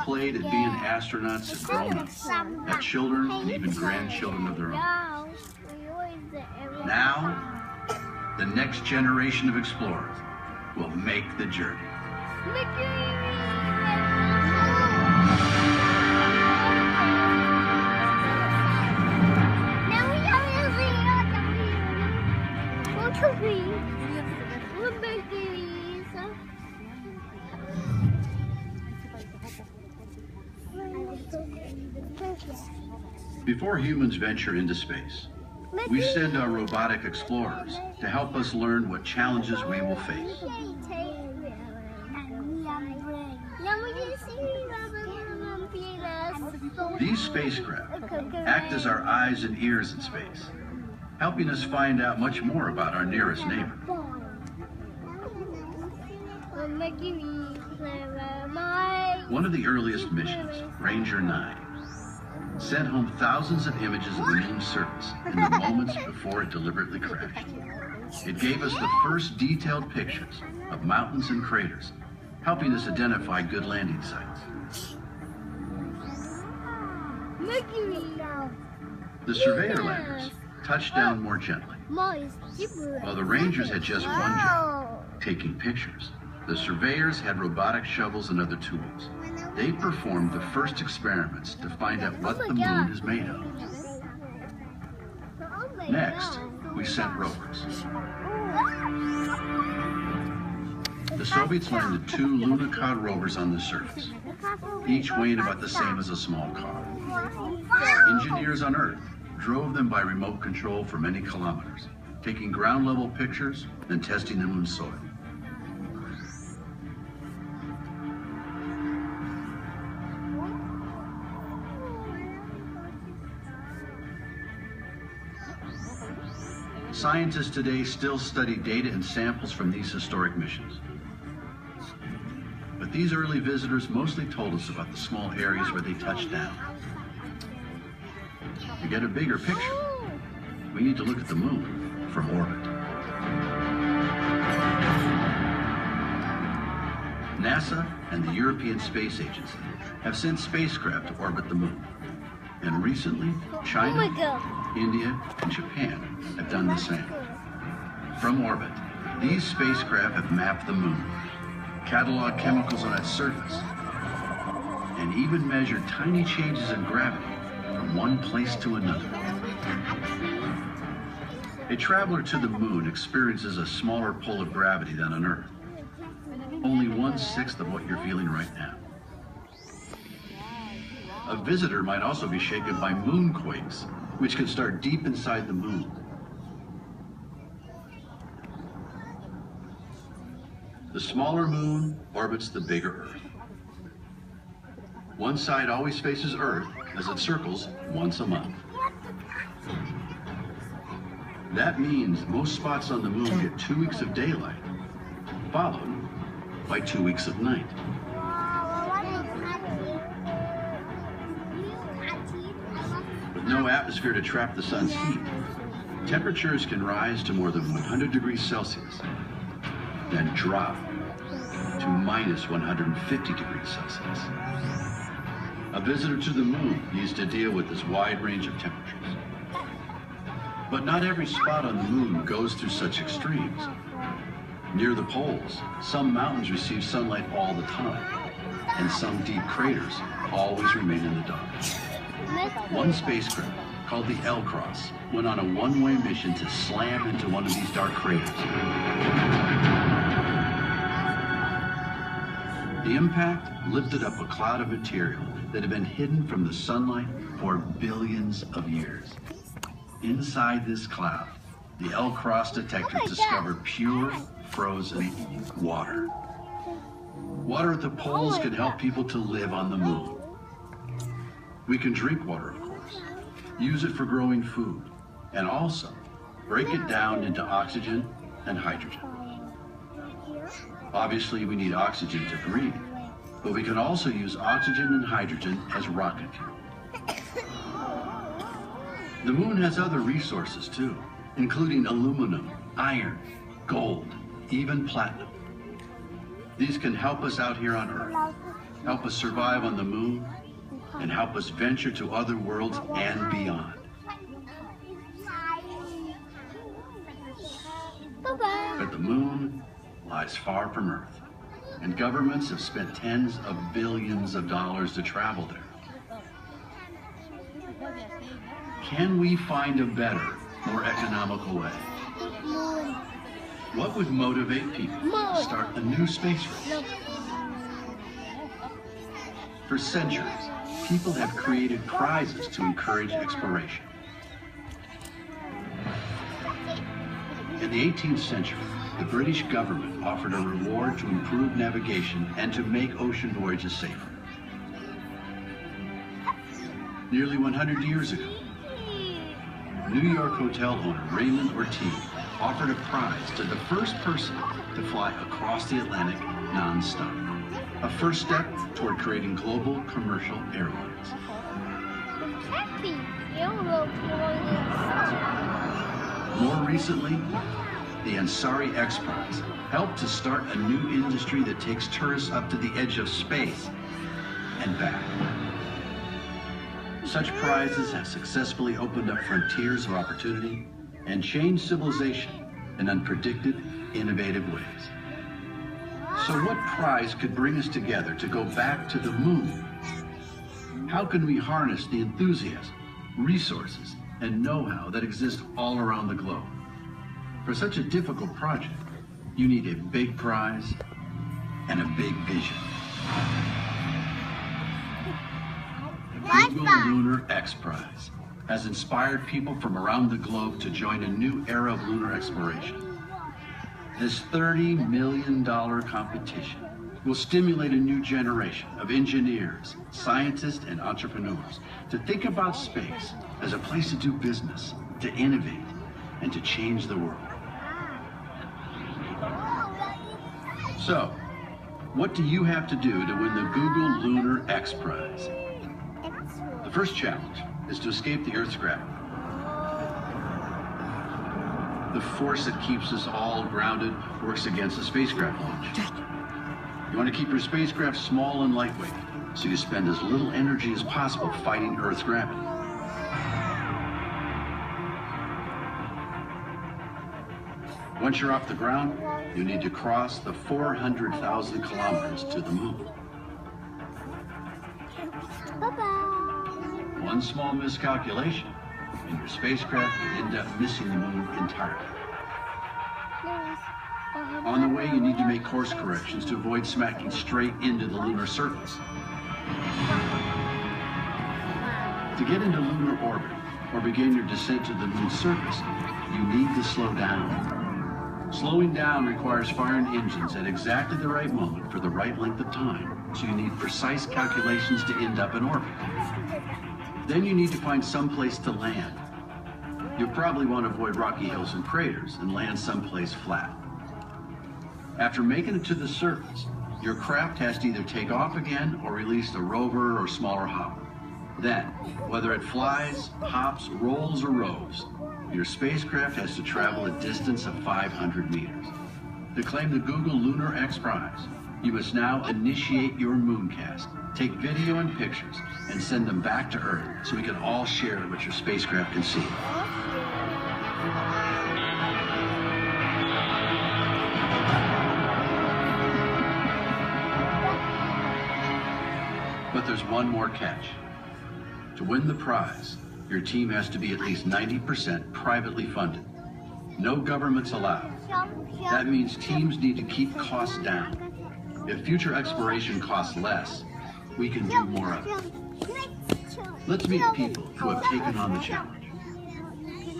played at being astronauts and grown-ups, at children and even grandchildren of their own. Now, the next generation of explorers will make the journey. Before humans venture into space, we send our robotic explorers to help us learn what challenges we will face. These spacecraft act as our eyes and ears in space, helping us find out much more about our nearest neighbor. One of the earliest missions, Ranger 9, sent home thousands of images of the moon's surface in the moments before it deliberately crashed. It gave us the first detailed pictures of mountains and craters, helping us identify good landing sites. The Surveyor landers touched down more gently. While the Rangers had just one job, taking pictures, the Surveyors had robotic shovels and other tools. They performed the first experiments to find out what the moon is made of. Next, we sent rovers. The Soviets landed 2 Lunokhod rovers on the surface, each weighing about the same as a small car. Engineers on Earth drove them by remote control for many kilometers, taking ground-level pictures and testing the moon's soil. Scientists today still study data and samples from these historic missions. But these early visitors mostly told us about the small areas where they touched down. To get a bigger picture, we need to look at the moon from orbit. NASA and the European Space Agency have sent spacecraft to orbit the moon. And recently, China, India, and Japan have done the same. From orbit, these spacecraft have mapped the moon, cataloged chemicals on its surface, and even measured tiny changes in gravity from one place to another. A traveler to the moon experiences a smaller pull of gravity than on Earth, only 1/6 of what you're feeling right now. A visitor might also be shaken by moonquakes, which can start deep inside the moon. The smaller moon orbits the bigger Earth. One side always faces Earth as it circles once a month. That means most spots on the moon get 2 weeks of daylight, followed by 2 weeks of night. With no atmosphere to trap the sun's heat, temperatures can rise to more than 100 degrees Celsius, then drop to minus 150 degrees Celsius. A visitor to the moon needs to deal with this wide range of temperatures. But not every spot on the moon goes through such extremes. Near the poles, some mountains receive sunlight all the time, and some deep craters always remain in the dark. One spacecraft, called the L-Cross, went on a one-way mission to slam into one of these dark craters. The impact lifted up a cloud of material that had been hidden from the sunlight for billions of years. Inside this cloud, the L-Cross detectors discovered pure, frozen water. Water at the poles can help people to live on the moon. We can drink water, of course, use it for growing food, and also break it down into oxygen and hydrogen. Obviously, we need oxygen to breathe, but we can also use oxygen and hydrogen as rocket fuel. The moon has other resources too, including aluminum, iron, gold, even platinum. These can help us out here on Earth, help us survive on the moon, and help us venture to other worlds and beyond. But the moon lies far from Earth, and governments have spent tens of billions of dollars to travel there. Can we find a better, more economical way? What would motivate people to start a new space race? For centuries, people have created prizes to encourage exploration. In the 18th century, the British government offered a reward to improve navigation and to make ocean voyages safer. Nearly 100 years ago, New York hotel owner Raymond Ortiz offered a prize to the first person to fly across the Atlantic non-stop. A first step toward creating global commercial airlines. More recently, the Ansari X Prize helped to start a new industry that takes tourists up to the edge of space and back. Such prizes have successfully opened up frontiers of opportunity and changed civilization in unpredicted, innovative ways. So what prize could bring us together to go back to the moon? How can we harness the enthusiasm, resources, and know-how that exist all around the globe? For such a difficult project, you need a big prize and a big vision. The Google Lunar X Prize has inspired people from around the globe to join a new era of lunar exploration. This $30 million competition will stimulate a new generation of engineers, scientists, and entrepreneurs to think about space as a place to do business, to innovate, and to change the world. So, what do you have to do to win the Google Lunar X Prize? The first challenge is to escape the Earth's gravity. The force that keeps us all grounded works against a spacecraft launch. You want to keep your spacecraft small and lightweight, so you spend as little energy as possible fighting Earth's gravity. Once you're off the ground, you need to cross the 400,000 kilometers to the moon. One small miscalculation, and your spacecraft could end up missing the moon entirely. On the way, you need to make course corrections to avoid smacking straight into the lunar surface. To get into lunar orbit, or begin your descent to the moon's surface, you need to slow down. Slowing down requires firing engines at exactly the right moment for the right length of time, so you need precise calculations to end up in orbit. Then you need to find some place to land. You'll probably want to avoid rocky hills and craters and land someplace flat. After making it to the surface, your craft has to either take off again or release a rover or smaller hopper. Then, whether it flies, hops, rolls, or roves, your spacecraft has to travel a distance of 500 meters. To claim the Google Lunar X Prize, you must now initiate your mooncast, take video and pictures, and send them back to Earth so we can all share what your spacecraft can see. But there's one more catch. To win the prize, your team has to be at least 90% privately funded. No governments allowed. That means teams need to keep costs down. If future exploration costs less, we can do more of it. Let's meet people who have taken on the challenge.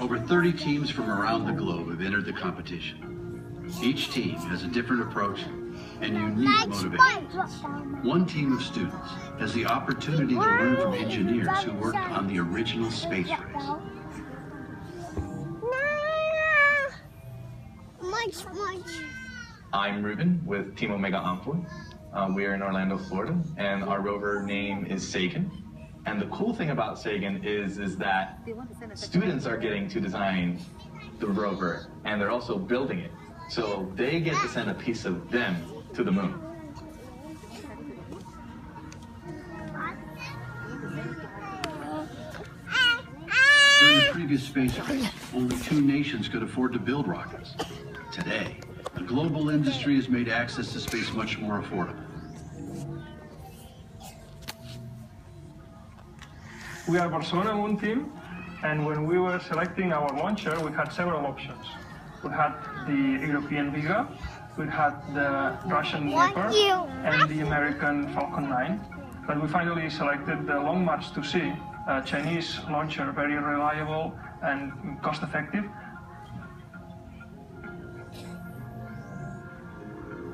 Over 30 teams from around the globe have entered the competition. Each team has a different approach and unique motivations. One team of students has the opportunity to learn from engineers who worked on the original space race. I'm Ruben with Team Omega Envoy. We are in Orlando, Florida, and our rover name is Sagan. And the cool thing about Sagan is that students are getting to design the rover, and they're also building it. So they get to send a piece of them to the moon. previous space race, only 2 nations could afford to build rockets. Today, the global industry has made access to space much more affordable. We are Barcelona Moon Team, and when we were selecting our launcher, we had several options. We had the European Vega, we had the Russian Viper, and the American Falcon 9. But we finally selected the Long March 2C, a Chinese launcher, very reliable and cost-effective.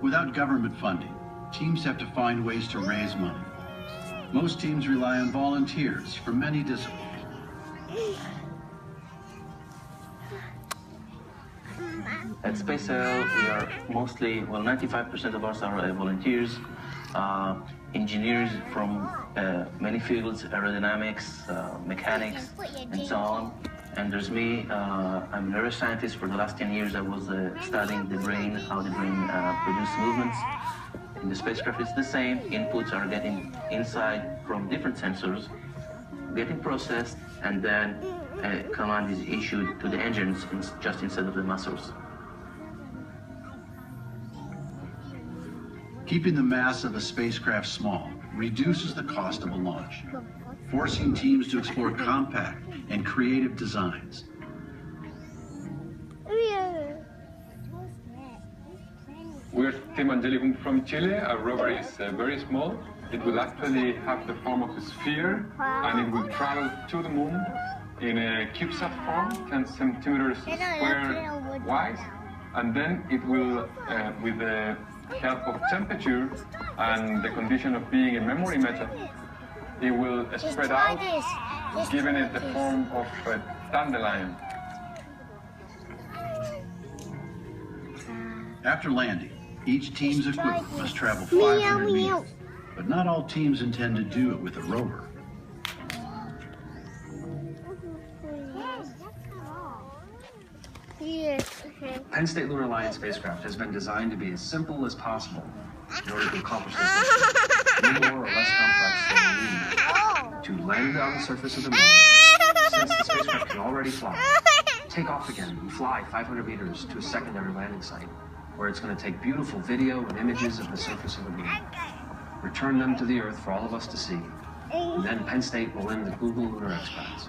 Without government funding, teams have to find ways to raise money. Most teams rely on volunteers from many disciplines. At SpaceL, we are mostly, 95% of us are volunteers, engineers from many fields, aerodynamics, mechanics, and so on. And there's me, I'm a neuroscientist. For the last 10 years, I was studying the brain, how the brain produces movements. In the spacecraft, it's the same. Inputs are getting inside from different sensors, getting processed, and then command is issued to the engines just instead of the muscles. Keeping the mass of a spacecraft small reduces the cost of a launch, forcing teams to explore compact and creative designs. We're Team Angelicum from Chile. Our rover is very small. It will actually have the form of a sphere, and it will travel to the moon in a CubeSat form, 10 centimeters square wide, and then it will, with the help of temperature and the condition of being a memory method, it will spread out, giving it the form of a dandelion. After landing, each team's equipment must travel 500 meters, but not all teams intend to do it with a rover. Penn State Lunar Alliance spacecraft has been designed to be as simple as possible in order to accomplish this mission. No more or less complex than we need to land on the surface of the moon, since the spacecraft can already fly, take off again and fly 500 meters to a secondary landing site, where it's going to take beautiful video and images of the surface of the moon, return them to the Earth for all of us to see, and then Penn State will end the Google Lunar X Prize.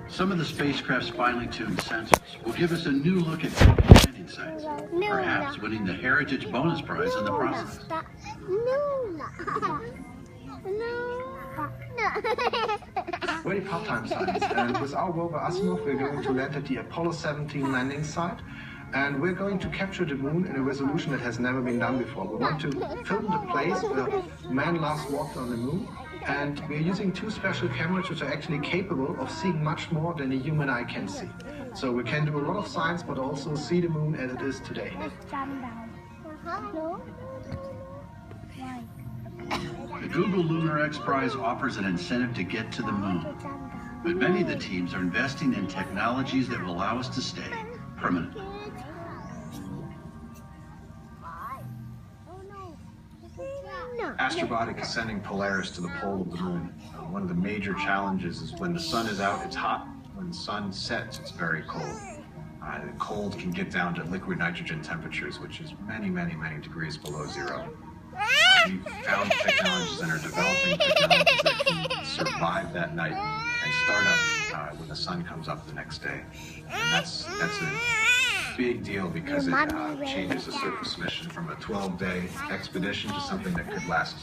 Some of the spacecraft's finely tuned sensors will give us a new look at landing sites, perhaps winning the Heritage Bonus Prize in the process. Very part-time science, and with our rover Asimov we're going to land at the Apollo 17 landing site, and we're going to capture the moon in a resolution that has never been done before. We want to film the place where man last walked on the moon, and we're using 2 special cameras which are actually capable of seeing much more than a human eye can see. So we can do a lot of science, but also see the moon as it is today. The Google Lunar X Prize offers an incentive to get to the moon, but many of the teams are investing in technologies that will allow us to stay permanently. Astrobotic is sending Polaris to the pole of the moon. One of the major challenges is when the sun is out, it's hot. When the sun sets, it's very cold. The cold can get down to liquid nitrogen temperatures, which is many, many, many degrees below zero. We've found technologies and are developing technologies that can survive that night and start up when the sun comes up the next day. And that's a big deal because it changes the surface mission from a 12-day expedition to something that could last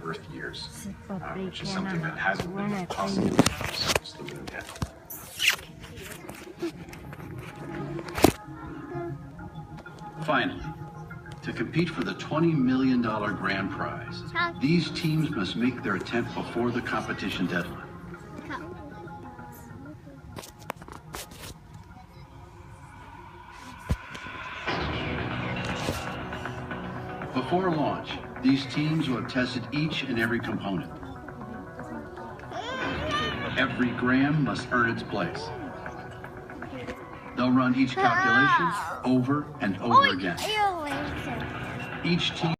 Earth years, which is something that hasn't been possible since the moon hit. Finally, to compete for the $20 million grand prize, these teams must make their attempt before the competition deadline. Before launch, these teams will have tested each and every component. Every gram must earn its place. They'll run each calculation over and over again. Each team